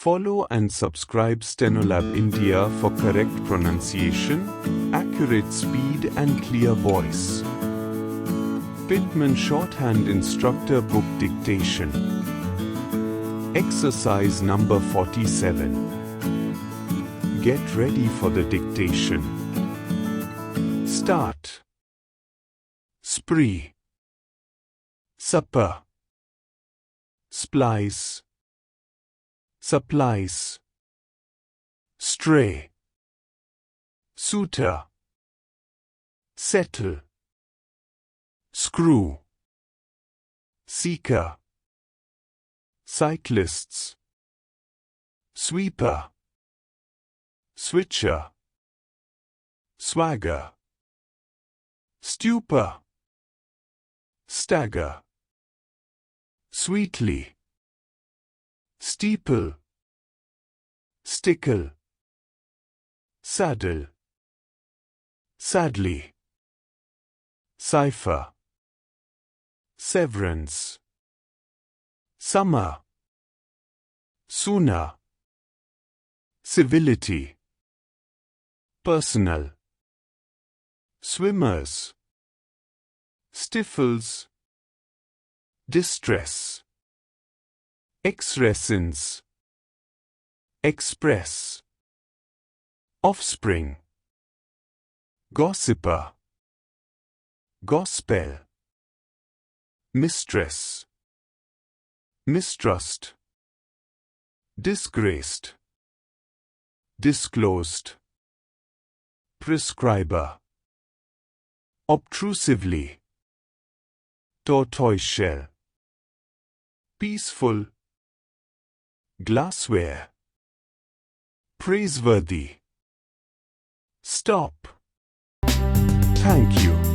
Follow and subscribe Stenolab India for correct pronunciation, accurate speed and clear voice. Pitman Shorthand Instructor Book Dictation. Exercise number 47. Get ready for the dictation. Start. Spree. Supper. Splice. Supplies. Stray. Suitor. Settle. Screw. Seeker. Cyclists. Sweeper. Switcher. Swagger. Stupor. Stagger. Sweetly. Steeple. Stickle. Saddle. Sadly. Cipher. Severance. Summer. Sooner. Civility. Personal. Swimmers. Stifles. Distress. Excrescence. Express. Offspring. Gossiper. Gospel. Mistress. Mistrust. Disgraced. Disclosed. Prescriber. Obtrusively. Tortoiseshell. Peaceful. Glassware. Praiseworthy. Stop. Thank you.